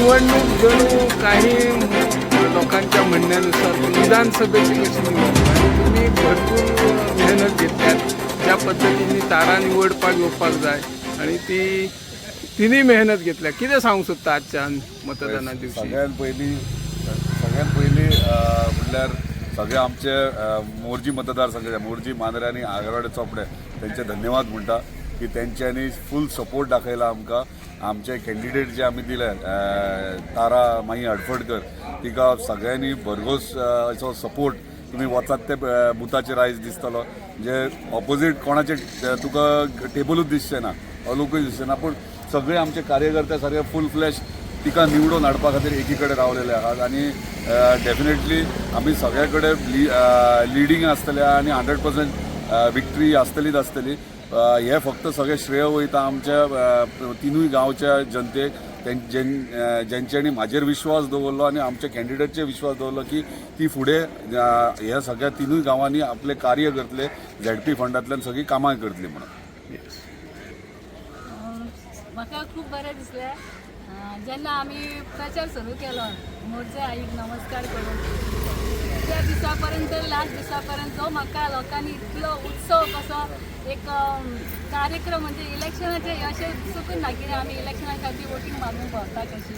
निवडणूक जणू काही लोकांच्या म्हणण्यानुसार विधानसभेची कशी निवडणूक आणि तुम्ही भरपूर मेहनत घेतल्यात ज्या पद्धतीने तारा निवडपाक येवपाक जाय आणि ती तिन्ही मेहनत घेतल्या. कितें सांगू सोदता आजच्या मतदाना दिवशी? सगळ्यात पयलीं म्हणल्यार सगळे आमचे मोर्जी मतदारसंघ मोर्जी मांद्रे आनी आगरवाडे चोपडे तेंचे धन्यवाद म्हणटा की तेंच्यांनी फूल सपोर्ट दाखयला आमकां. आमचे कॅन्डिडेट जे आमी दिले तारा माई हडफडकर तिका सगळ्यांनी भरघोस असो सपोर्ट तुम्ही वचात ते बुथाचेर आयज दिसतलो म्हणजे ऑपोजीट कोणाचे तुका टेबलूच दिसचे ना अलोकूच दिसचे ना पूण सगळे आमचे कार्यकर्ते सारखे फूल फ्लॅश तिका निवडून हाडपा खातीर एकी कडेन रावलेले आहात आनी डेफिनेटली आमी सगळे कडेन लिडींग आसतले आनी 100% विक्ट्री आसतलीच आसतली. हे फक्त सगळे श्रेय वयता आमच्या तिनूय गांवच्या जनतेक ज्यांच्यांनी म्हाजेर विश्वास दवरलो आनी आमच्या कॅन्डिडेटचेर विश्वास दवरलो की ती फुडें ह्या सगळ्या तिनूय गांवांनी आपले कार्य करतले झेडपी फंडांतल्यान सगळीं कामां करतली म्हणून. म्हाका खूब बरें दिसलें जेन्ना आमी प्रचार सुरू केलो मोर्चे आईक नमस्कार करून त्या दिसा पर्यंत लास्ट दिसा पर्यंत जो म्हाका लोकांनी इतलो उत्सव कसो एक कार्यक्रम म्हणजे इलेक्शनाचे अशें दिसूंकच ना कितें आमी इलेक्शना खातीर वोटींग मागूंक भोंवता कशी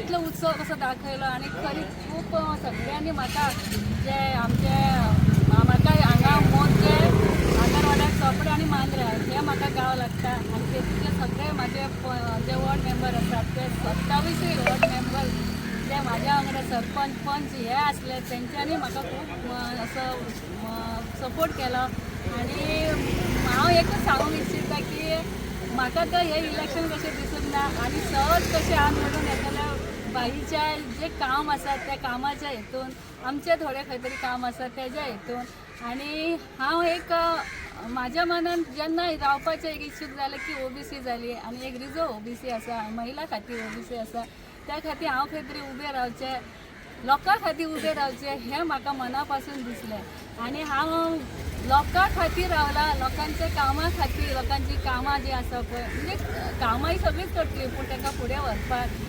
इतलो उत्सव कसो दाखयलो आनी खरीच खूब सगळ्यांनी म्हाका जे आमचे म्हाका हांगा मोर्चे आगरवाड्यार चोपडे आनी मांद्रे हे म्हाका गांव लागता आनी तेतूंतले सगळे म्हाजे जे वॉर्ड मेंबर आसात ते 27 वॉर्ड मेंबर जे म्हाज्या वांगडा सरपंच पंच हे आसले तेंच्यांनी म्हाका खूब असो सपोर्ट केलो आनी हांव एकच सांगूंक इच्छिता की म्हाका तर हे इलेक्शन कशें दिसूंक ना आनी सहज कशें हांव निवडून येतले बाईच्या जे काम आसा त्या कामाच्या हेतून आमचे थोडे खंय तरी काम आसा तेज्या हेतून आनी हांव एक म्हाज्या मनान जेन्ना रावपाचें एक इच्छूक जालें की ओबीसी जाली आनी एक रिजर्व ओबीसी आसा महिला खातीर ओबीसी आसा त्या खातीर हांव खंय तरी उबें रावचें लोकां खातीर उबें रावचें हें म्हाका मना पासून दिसलें आनी हांव लोकां खातीर रावला लोकांच्या कामा खातीर लोकांची कामां जी आसा पळय म्हणजे कामां ही सगळीच करतली पूण तांकां फुडें व्हरपाक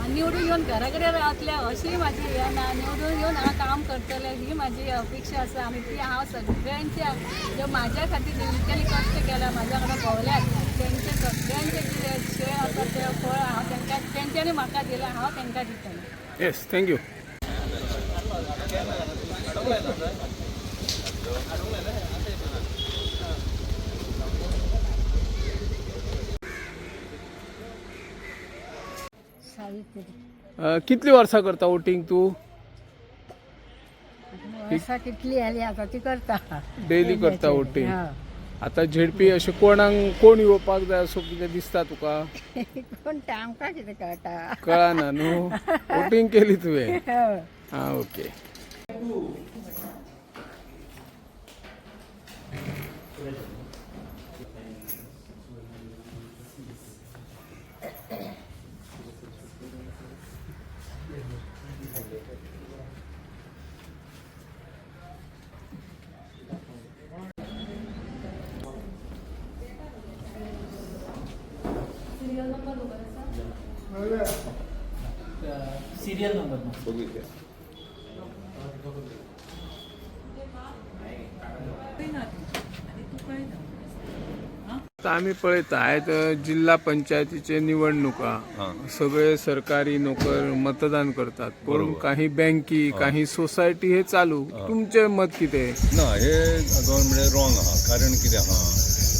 निवडून येवन घरा कडेन रावतले अशी म्हाजी हें ना निवडून येवन हांव काम करतलें ही म्हाजी अपेक्षा आसा आनी ती हांव सगळ्यांच्या ज्यो म्हाज्या खातीर तेंच्यांनी कश्ट केला म्हाज्या वांगडा भोंवल्यात तेंचे सगळ्यांचे कितें श्रेय आसा तें फळ हांव तेंकां तेंच्यांनी म्हाका दिलें हांव तेंकां दितलें. Yes, thank you. कितली वर्सां करता वोटींग तू? वर्सां कितली आली आतां ती करता डेली करता वोटींग. आता झेडपी अशें कोण येवपाक जाय असो कितें दिसता तुका? कोण ते आमकां कितें कळटा कळना न्हू. वोटींग केली तुवें? हां, ओके. सिरियल नंबर आम्ही पळयता आयज जिल्हा पंचायतीचे निवडणुका सगळे सरकारी नोकर मतदान करतात पण काही बँकी काही सोसायटी हे चालू. तुमचे मत कितें? ना हे गव्हर्नमेंट रॉंग आहा. कारण कितें आहा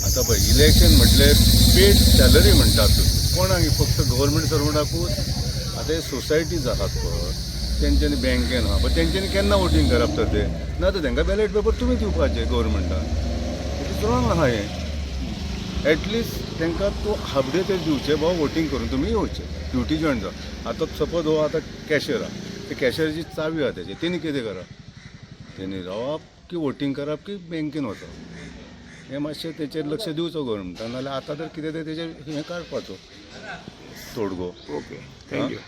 आता पळय इलेक्शन म्हटल्यार पेड सॅलरी म्हणटात कोणाक फक्त गव्हर्नमेंट सर्वंटाकूच. आता हे सोसायटीज आहात पळय तेंच्यांनी बँकेन आहा पण तेंच्यांनी केन्ना वोटींग करप तर ते ना तर तांकां बॅलेट पेपर तुमी दिवपाचे गव्हर्नमेंटान. इट इज रॉंग आहा हें. एटलिस्ट तांकां तूं हाफ डे तरी दिवचे बाबा वोटींग करून तुमी येवचे ड्युटी जॉयन जावं. आतां सपोज हो आतां कॅशियर आहा ते कॅशियराची चावी आहा तेजे तेणी कितें करप तेणी रावप की वोटींग करप की बँकेन वचप हें मातशें तेचेर लक्ष दिवचो गव्हर्नमेंटान. नाल्यार आतां तर कितें तें तेजेर हें काडपाचो तोडगो. Okay, thank you.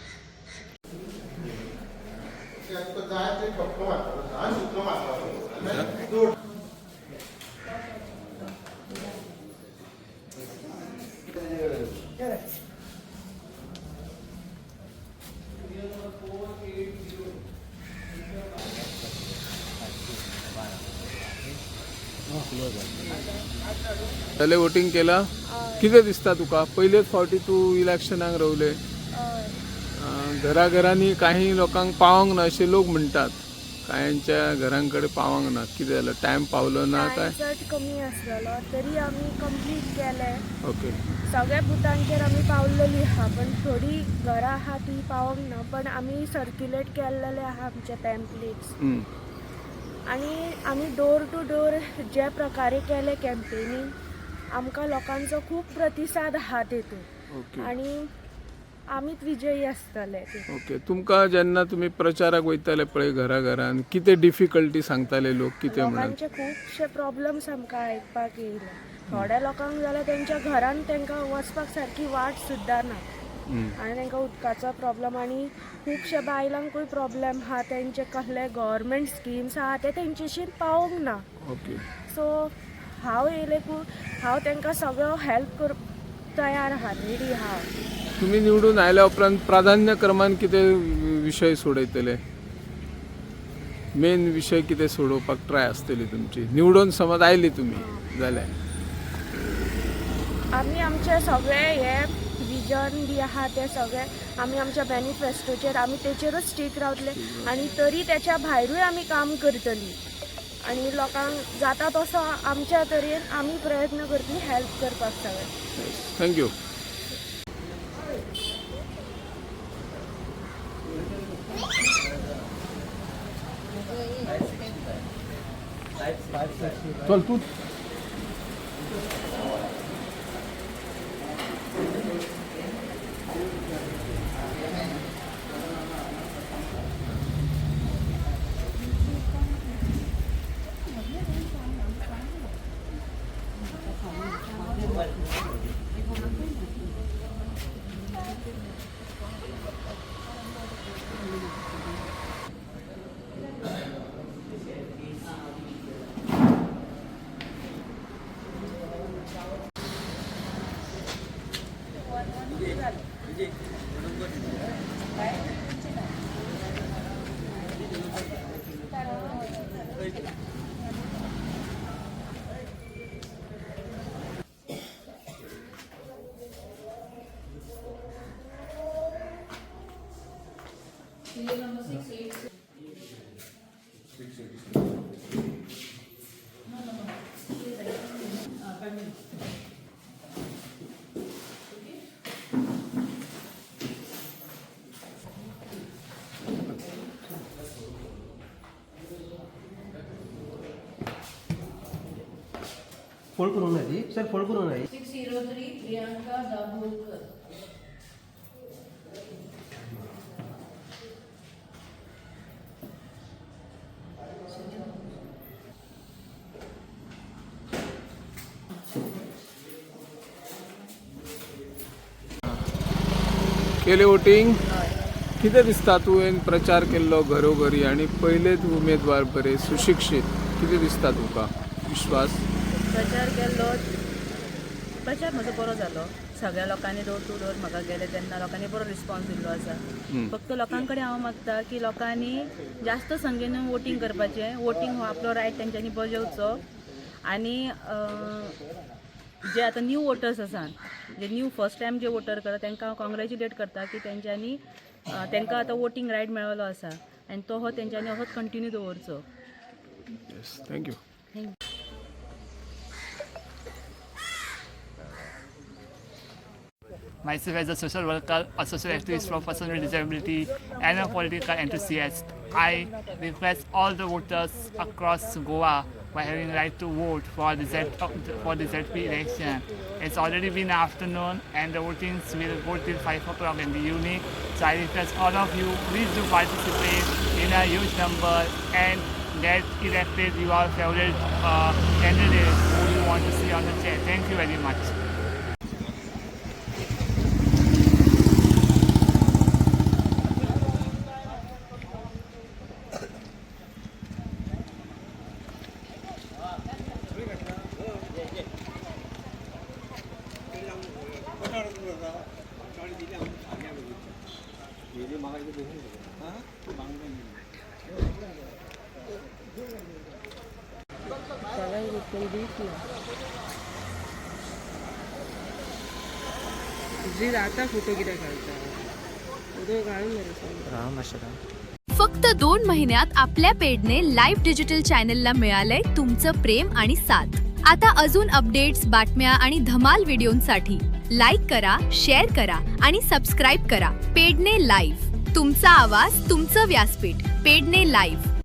जाले वोटिंग केला कितें दिसता तुका पहिलेच फावटी तूं इलेक्शनाक रावले घराघरांनी काही लोकांक पावंक ना असे लोक म्हणटात कायांच्या घरांकडे पावंक ना कितें जालें टायम पावलो ना काय चड कमी आसलेलो तरी आमी कंप्लीट केले ओके सगळ्या बुथांचेर आमी पावलेली आहा पण थोडी घरां आहा ती पावंक ना पण आमी सर्क्युलेट केल्लेले आहा आमचे पॅम्पलेट्स आनी आमी डोर टू डोर जे प्रकारे केले कॅम्पेनींग आमकां लोकांचो खूब प्रतिसाद आहा तेतून ओके आनी आमीच विजयी आसतले ओके तुमकां जेन्ना तुमी प्रचाराक वयताले पळय घराघरान कितें डिफिकल्टी सांगताले लोक कितें म्हणून लोकांचे खुबशे प्रॉब्लम्स आमकां आयकपाक येयले थोड्या लोकांक जाल्यार तेंच्या घरान तेंकां वचपाक सारकी वाट सुद्दां ना आनी तांकां उदकाचो प्रॉब्लम आनी खुबशे बायलांकूय प्रॉब्लेम आहा तेंचे कसले गव्हर्मेंट स्किम्स आहा ते तेंचेशीर पावोंक ना ओके सो हांव येयलेकूय हांव तांकां सगळो हेल्प कर तयार आहा रेडी आहा तुमी निवडून आयल्या उपरांत प्राधान्य क्रमान कितें विशय सोडयतले मेन विशय कितें सोडोवपाक ट्राय आसतली तुमची निवडून समज आयली तुमी जाल्यार आमी आमचे सगळे हे विजन बी आहा ते सगळे आमी आमच्या मॅनिफेस्टोचेर आमी तेचेरूच स्टीक रावतले आनी तरी तेच्या भायरूय आमी काम करतली आनी लोकांक जाता तसो आमच्या तरेन आमी प्रयत्न करतली हेल्प करपाक सगळे थँक्यू चल तू फोल्ड करून नाही सर फोल्ड करून नाही 603 प्रियांका दाभोलकर केले वोटिंग कितें दिसता तुवें प्रचार केल्लो घरोघरी आनी पयलेच उमेदवार बरे सुशिक्षीत कितें दिसता तुका विश्वास प्रचार केल्लो प्रचार म्हजो बरो जालो सगळ्या लोकांनी डोर टू डोर म्हाका गेले तेन्ना लोकांनी बरो रिस्पॉन्स दिल्लो आसा फक्त लोकां कडेन हांव मागता की लोकांनी जास्त संख्येन वोटींग करपाचें वोटींग हो आपलो रायट तेंच्यांनी बजवचो आनी जे आतां न्यू वोटर्स आसात जे न्यू फर्स्ट टायम जे वोटर करता तांकां हांव कॉंग्रॅच्युलेट करता की तेंच्यांनी तांकां आतां वोटींग रायट मेळ्ळो आसा आनी तो हो तेंच्यांनी असोच कंटिन्यू दवरचो thank you Myself as a social worker, a social activist for persons with disability, and a political enthusiast, I request all the voters across Goa by having right to vote for the ZP election. It's already been afternoon and the votings will go till 5 o'clock in the evening. So I request all of you, please do participate in a huge number and get elected your favorite candidate who you want to see on the chair. Thank you very much. तुझी आता photo किती घालता photo घालून फक्त 2 महिन्यात आपल्या Pedne live digital चॅनलला मिळालंय तुमचं प्रेम आणि साथ. आता अजून अपडेट्स, बातम्या आणि धमाल व्हिडिओंसाठी लाईक करा, शेअर करा आणि सबस्क्राईब करा. पेडणे लाईव्ह, तुमचा आवाज, तुमचं व्यासपीठ. पेडणे लाईव्ह.